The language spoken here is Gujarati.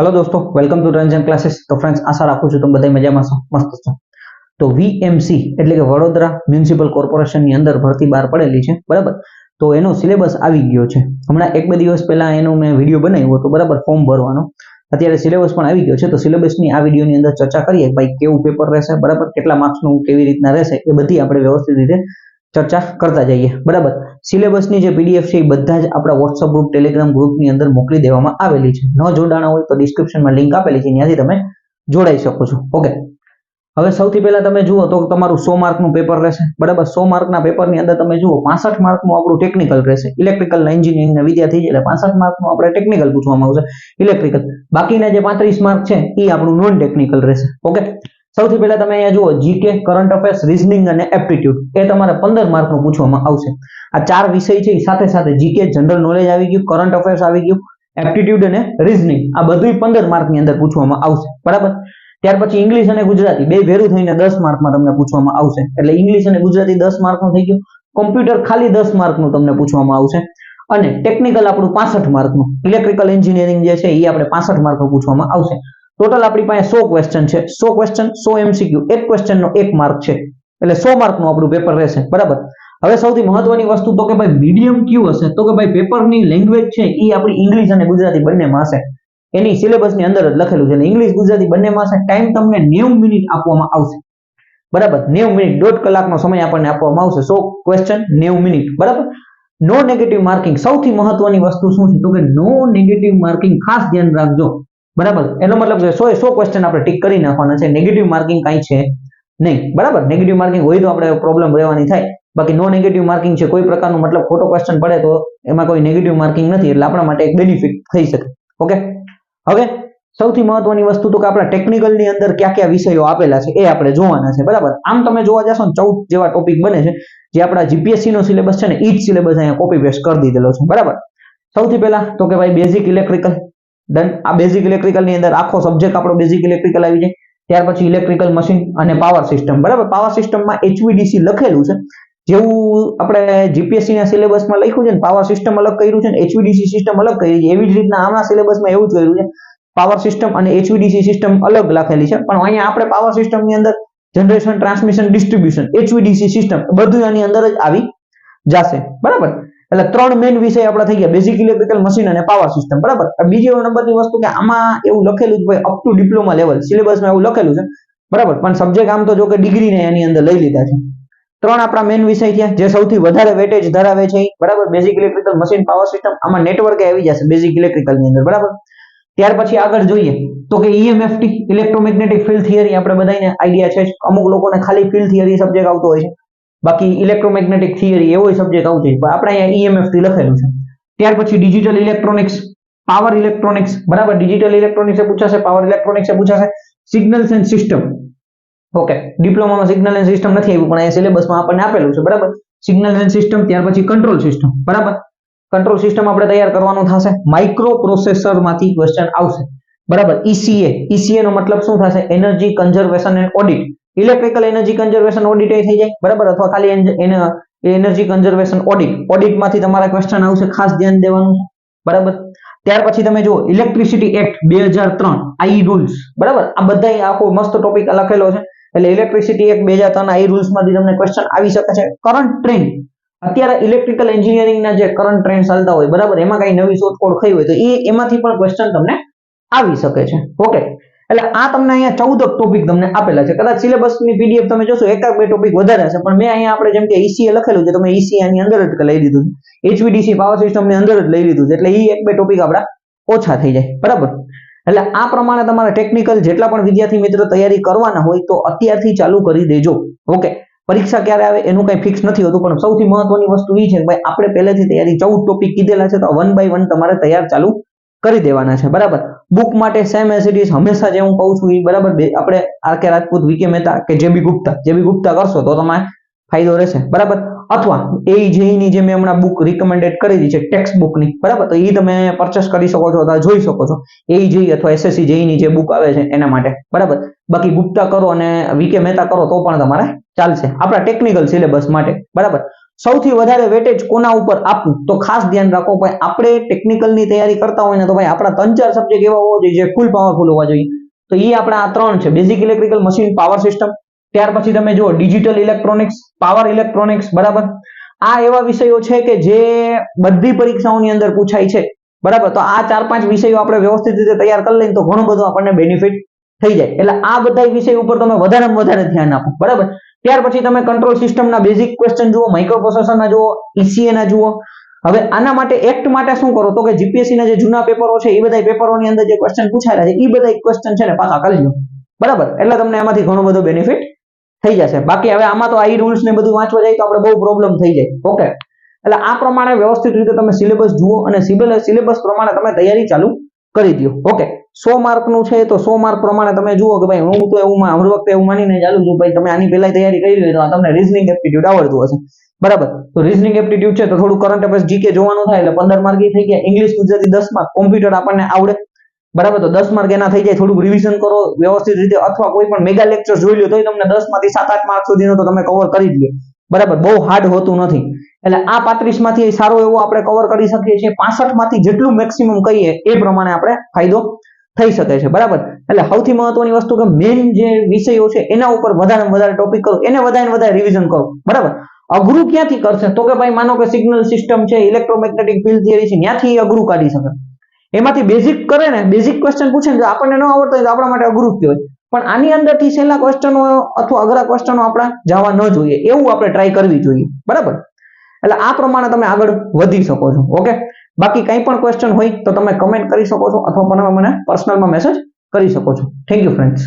हेलो दोस्तों, वेलकम टू रंजन क्लासेस। तो फ्रेंड्स, आशा રાખું છું તમે બધા મજામાં છો, મસ્ત છો। તો વીએમસી એટલે કે વડોદરા મ્યુનિસિપલ કોર્પોરેશનની અંદર ભરતી બહાર પડેલી છે, બરાબર। તો એનો સિલેબસ આવી ગયો છે। હમણાં એક બે દિવસ પહેલા એનો મેં વિડિયો બનાવ્યો હતો, બરાબર, ફોર્મ ભરવાનો। અત્યારે સિલેબસ પણ આવી ગયો છે। તો સિલેબસની આ વિડિયોની અંદર ચર્ચા કરીએ ભાઈ કેવું પેપર રહેશે, બરાબર, કેટલા માર્ક્સનું કેવી રીતના રહેશે એ બધી આપણે વ્યવસ્થિત રીતે ચર્ચા કરતા જઈએ, બરાબર। સિલેબસની જે પીડીએફ છે એ બધા જ આપણા WhatsApp ગ્રુપ, ટેલિગ્રામ ગ્રુપની અંદર મોકલી દેવામાં આવેલી છે। ન જોડાણા હોય તો ડિસ્ક્રિપ્શનમાં લિંક આપેલી છે, ત્યાંથી તમે જોડાઈ શકો છો। ઓકે, હવે સૌથી પહેલા તમે જુઓ તો તમારું 100 માર્કનું પેપર રહેશે, બરાબર। 100 માર્કના પેપરની અંદર તમે જુઓ 65 માર્કનું આપણું ટેકનિકલ રહેશે, ઇલેક્ટ્રિકલ એન્જિનિયરિંગના વિદ્યાર્થી એટલે 65 માર્કનું આપણે ટેકનિકલ પૂછવામાં આવશે, ઇલેક્ટ્રિકલ। બાકીના જે 35 માર્ક છે એ આપણું નોન ટેકનિકલ રહેશે। ઓકે, સૌથી પહેલા તમે અહીંયા જુઓ જીકે, કરંટ અફેર્સ, રીઝનિંગ અને એપ્ટિટ્યુડ, એ તમારે 15 માર્કનું પૂછવામાં આવશે। આ ચાર વિષય છે, સાથે સાથે જીકે, જનરલ નોલેજ આવી ગયું, કરંટ અફેર્સ આવી ગયું, એપ્ટિટ્યુડ અને રીઝનિંગ, આ બધું 15 માર્કની અંદર પૂછવામાં આવશે, બરાબર। ત્યાર પછી ઇંગ્લિશ અને ગુજરાતી બે ભેરું થઈને 10 માર્કમાં તમને પૂછવામાં આવશે, એટલે ઇંગ્લિશ અને ગુજરાતી 10 માર્કનું થઈ ગયું। કોમ્પ્યુટર ખાલી 10 માર્કનું તમને પૂછવામાં આવશે, અને ટેકનિકલ આપણું 65 માર્કનું, ઇલેક્ટ્રિકલ એન્જિનિયરિંગ જે છે એ આપણે 65 માર્કનું પૂછવામાં આવશે। ટોટલ આપણી પાસે 100 ક્વેશ્ચન છે, 100 ક્વેશ્ચન 100 એમસીક્યુ, એક ક્વેશ્ચનનો 1 માર્ક છે, એટલે 100 માર્કનું આપણું પેપર રહેશે, બરાબર। હવે સૌથી મહત્વની વસ્તુ તો કે ભાઈ મીડિયમ કયું હશે, તો કે ભાઈ પેપરની લેંગ્વેજ છે એ આપણી ઇંગ્લિશ અને ગુજરાતી બંનેમાં હશે, એની સિલેબસની અંદર જ લખેલું છે, ઇંગ્લિશ ગુજરાતી બંનેમાં હશે। ટાઈમ તમને 90 મિનિટ આપવામાં આવશે, બરાબર, 90 મિનિટ, 1.5 કલાકનો સમય આપણને આપવામાં આવશે। 100 ક્વેશ્ચન 90 મિનિટ, બરાબર। નો નેગેટિવ માર્કિંગ, સૌથી મહત્વની વસ્તુ શું છે તો કે નો નેગેટિવ માર્કિંગ, ખાસ ધ્યાન રાખજો, બરાબર। એનો મતલબ કે 100 ક્વેશ્ચન આપણે ટિક કરી નાખવાના છે, નેગેટિવ માર્કિંગ કાંઈ છે નહીં, બરાબર। નેગેટિવ માર્કિંગ હોય તો આપણે પ્રોબ્લેમ રહેવાની થાય, બાકી નો નેગેટિવ માર્કિંગ છે, કોઈ પ્રકારનું મતલબ ખોટો ક્વેશ્ચન પડે તો એમાં કોઈ નેગેટિવ માર્કિંગ નથી, એટલે આપણા માટે એક બેનિફિટ થઈ શકે। ઓકે, હવે સૌથી મહત્વની વસ્તુ તો કે આપણા ટેકનિકલની અંદર કયા કયા વિષયો આપેલા છે એ આપણે જોવાના છે, બરાબર। આમ તમે જોવા જશો ને 14 જેવા ટોપિક બને છે, જે આપણા જીપીએસસી નો સિલેબસ છે ને એ જ સિલેબસ અહીંયા કોપી પેસ્ટ કરી દીધેલો છે, બરાબર। સૌથી પહેલા તો કે ભાઈ બેઝિક ઇલેક્ટ્રિકલ, ડન। આ બેઝિક ઇલેક્ટ્રિકલ ની અંદર આખો સબ્જેક્ટ આપણો બેઝિક ઇલેક્ટ્રિકલ આવી જાય। ત્યાર પછી ઇલેક્ટ્રિકલ મશીન અને પાવર સિસ્ટમ, બરાબર। પાવર સિસ્ટમમાં HVDC લખેલું છે, જેવું આપણે જીપીએસસી ના સિલેબસમાં લખ્યું છે ને, પાવર સિસ્ટમ અલગ કર્યું છે ને HVDC સિસ્ટમ અલગ કરી છે, એવી જ રીતના આના સિલેબસમાં એવું જ કર્યું છે, પાવર સિસ્ટમ અને HVDC સિસ્ટમ અલગ લખેલી છે, પણ અહીંયા આપણે પાવર સિસ્ટમની અંદર generation, transmission, distribution, HVDC system બધું આની અંદર જ આવી જશે, બરાબર। એટલે ત્રણ મેઇન વિષય આપણા થઈ ગયા, બેઝિક ઇલેક્ટ્રિકલ મશીન અને પાવર સિસ્ટમ, બરાબર। બીજી નંબરની વસ્તુ કે આમાં એવું લખેલું છે ભાઈ અપ ટુ ડિપ્લોમા લેવલ, સિલેબસમાં એવું લખેલું છે, બરાબર, પણ સબ્જેક્ટ આમ તો જો કે ડિગ્રીને એની અંદર લઈ લીધા છે। ત્રણ આપણા મેઇન વિષય થયા, જે સૌથી વધારે વેટેજ ધરાવે છે, બરાબર, basic electrical machine, power system, આમાં નેટવર્ક આવી જશે બેઝિક ઇલેક્ટ્રિકલ ની અંદર, બરાબર। ત્યાર પછી આગળ જોઈએ તો કે EMFT, ઇલેક્ટ્રોમેગ્નેટિક ફિલ્ડ થિયરી, આપણે બધાને આઈડિયા છે, અમુક લોકોને ખાલી ફિલ્ડ થિયરી સબ્જેક્ટ આવતો હોય છે, બાકી ઇલેક્ટ્રોમેગ્નેટિક થિયરી એવો સબ્જેક્ટ આવતો હોય, પણ આપણે અહીંયા EMFT લખેલું છે। ત્યાર પછી ડિજિટલ ઇલેક્ટ્રોનિક્સ, પાવર ઇલેક્ટ્રોનિક્સ, બરાબર, ડિજિટલ ઇલેક્ટ્રોનિક્સ એ પૂછાશે, પાવર ઇલેક્ટ્રોનિક્સ એ પૂછાશે, સિગ્નલ્સ એન્ડ સિસ્ટમ, ઓકે, ડિપ્લોમામાં સિગ્નલ એન્ડ સિસ્ટમ નથી આવ્યું, પણ અહીંયા સિલેબસમાં આપણને આપેલું છે, બરાબર, સિગ્નલ એન્ડ સિસ્ટમ। ત્યાર પછી કંટ્રોલ સિસ્ટમ, બરાબર, કંટ્રોલ સિસ્ટમ આપણે તૈયાર કરવાનું થશે, માઇક્રો પ્રોસેસર માંથી ક્વેશ્ચન આવશે, બરાબર। ECA નો મતલબ શું થશે, energy conservation and audit, electrical energy conservation audit થઈ જાય, બરાબર, અથવા ખાલી એનર્જી કન્ઝર્વેશન ઓડિટ માંથી તમારા ક્વેશ્ચન આવશે, ખાસ ધ્યાન દેવાનું છે, બરાબર। ત્યાર પછી તમે જુઓ ઇલેક્ટ્રિસિટી એક્ટ 2003 આઈ રૂલ્સ, બરાબર, આ બધા આખો મસ્ત ટોપિક લખેલો છે, એટલે ઇલેક્ટ્રિસિટી એક્ટ 2003 આઈ રૂલ્સ માંથી તમને ક્વેશ્ચન આવી શકે છે। કરંટ ટ્રેન્ડ, અત્યારે ઇલેક્ટ્રિકલ એન્જિનિયરિંગના જે કરંટ ટ્રેન્ડ ચાલતા હોય, બરાબર, એમાં કઈ નવી શોધખોળ થઈ હોય તો એમાંથી પણ ક્વેશ્ચન તમને આવી શકે છે। ઓકે, એટલે આ તમને અહીંયા 14 ટોપિક તમને આપેલા છે, કદાચ સિલેબસની પીડીએફ તમે જોશો એકાદ બે ટોપિક વધારે હશે, પણ મેં અહીંયા આપણે જેમ કે ECA લખેલું છે, તમે ECA ની અંદર જ લઈ લીધું છે, HVDC પાવર સિસ્ટમ ની અંદર જ લઈ લીધું છે, એટલે એક બે ટોપિક આપડા ઓછા થઈ જાય, બરાબર। એટલે આ પ્રમાણે તમારે ટેકનિકલ જેટલા પણ વિદ્યાર્થી મિત્રો તૈયારી કરવાના હોય તો અત્યારથી ચાલુ કરી દેજો। ઓકે, પરીક્ષા ક્યારે આવે એનું કઈ ફિક્સ નથી હોતું, પણ સૌથી મહત્વની વસ્તુ એ છે કે ભાઈ આપણે પહેલેથી તૈયારી 14 ટોપિક કીધેલા છે, તો 1 બાય 1 તમારે તૈયાર ચાલુ કરી દેવાના છે, બરાબર। બુક માટે સેમ એઝ ઇટ ઇઝ, હંમેશા જે હું કહું છું એ, બરાબર, આપણે આર.કે. રાજપૂત, વીકે મહેતા કે જેબી ગુપ્તા કરશો તો તમારે ફાયદો રહેશે, બરાબર। અથવા AJE ની જે મેં હમણાં બુક રિકમેન્ડેડ કરી છે ટેક્સ્ટ બુક ની, બરાબર, તો એ તમે પરચેસ કરી શકો છો અથવા જોઈ શકો છો, AJE અથવા SSC JE ની જે બુક આવે છે એના માટે, બરાબર। બાકી ગુપ્તા કરો અને વીકે મહેતા કરો તો પણ તમારે ચાલશે, આપણા ટેકનિકલ સિલેબસ માટે, બરાબર। સૌથી વધારે વેટેજ કોના ઉપર આપવું? તો ખાસ ધ્યાન રાખો ભાઈ, આપણે ટેકનિકલની તૈયારી કરતા હોય ને તો ભાઈ આપણા 3-4 સબ્જેક્ટ એવા હોવા જોઈએ જે ફૂલ પાવરફુલ હોવા જોઈએ. તો એ આપણા આ 3 છે: basic electrical machine power system, ત્યાર પછી તમે જુઓ ડિજિટલ ઇલેક્ટ્રોનિક્સ, પાવર ઇલેક્ટ્રોનિક્સ, બરાબર. આ એવા વિષયો છે કે જે બધી પરીક્ષાઓની અંદર પૂછાય છે, બરાબર. તો આ 4-5 વિષયો આપણે વ્યવસ્થિત રીતે તૈયાર કરી લઈએ તો ઘણું બધું આપણને બેનિફિટ થઈ જાય. એટલે આ બધા વિષય ઉપર તમે વધારેમાં વધારે ધ્યાન આપો, બરાબર. ત્યાર પછી તમે કંટ્રોલ સિસ્ટમના બેઝિક ક્વેશ્ચન જુઓ, માઇક્રોપ્રોસેસરના જુઓ, ECA ના જુઓ. હવે આના માટે એક્ટ માટે શું કરો તો કે જીપીએસસી ના જે જૂના પેપરો છે એ બધા પેપરોની અંદર જે ક્વેશ્ચન પૂછાયેલા છે એ બધા ક્વેશ્ચન છે ને પાછા કરી લો, બરાબર. એટલે તમને એમાંથી ઘણો બધો બેનિફિટ થઈ જશે. બાકી હવે આમાં તો આઈ રૂલ્સ ને બધું વાંચવા જાય તો આપણે બહુ પ્રોબ્લેમ થઈ જાય. ઓકે, એટલે આ પ્રમાણે વ્યવસ્થિત રીતે તમે સિલેબસ જુઓ અને સિલેબસ પ્રમાણે તમે તૈયારી ચાલુ કરી દો. ઓકે, 100 માર્કનું છે તો 100 માર્ક પ્રમાણે તમે જુઓ કે ભાઈ હું તો હર વખતે એવું માનીને ચાલુ છું ભાઈ તમે આની પહેલા તૈયારી કરી લો તો તમને રીઝનિંગ એપ્ટિટ્યુડ આવડતું હશે, બરાબર. તો રીઝનિંગ એપ્ટિટ્યુડ છે તો થોડું કરંટ અફેર્સ જીકે જોવાનું થાય એટલે 15 માર્ક થઈ ગયા. ઇંગ્લિશ ગુજરાતી 10 માર્ક, કોમ્પ્યુટર આપણને આવડે, બરાબર. તો 10 માર્ક એના થઈ જાય. થોડુંક રિવિઝન કરો વ્યવસ્થિત રીતે અથવા કોઈ પણ મેગા લેક્ચર જોઈ લો તોય તમને 10 માંથી 7-8 માર્ક સુધીનો તો તમે કવર કરી જ લો, બરાબર. બહુ હાર્ડ હોતું નથી. એટલે આ 35 માંથી સારો એવો આપણે કવર કરી શકીએ છીએ. 65 માંથી જેટલું મેક્સિમમ કહીએ એ પ્રમાણે આપણે ફાયદો થઈ શકે છે, બરાબર. એટલે સૌથી મહત્વની વસ્તુ કે મેઇન જે વિષયો છે એના ઉપર વધારે ટોપિક કરો, એને વધારે રિવિઝન કરો, બરાબર. અઘરું ક્યાંથી કરશે તો કે ભાઈ માનો કે સિગ્નલ સિસ્ટમ છે, ઇલેક્ટ્રોમેગ્નેટિક ફિલ્ડ થિયરી છે, ત્યાંથી અઘરું કાઢી શકે. એમાંથી બેઝિક કરે ને, બેઝિક ક્વેશ્ચન પૂછે ને આપણને ન આવડતો હોય તો આપણા માટે અઘરું કહેવાય. પણ આની અંદરથી છેલ્લા ક્વેશ્ચનો અથવા અઘરા ક્વેશ્ચનો આપણા જવા ન જોઈએ, એવું આપણે ટ્રાય કરવી જોઈએ, બરાબર. એટલે આ પ્રમાણે તમે આગળ વધી શકો છો. ઓકે, બાકી કંઈ પણ ક્વેશ્ચન હોય તો તમે કમેન્ટ કરી શકો છો અથવા મને પર્સનલમાં મેસેજ કરી શકો છો. Thank you friends.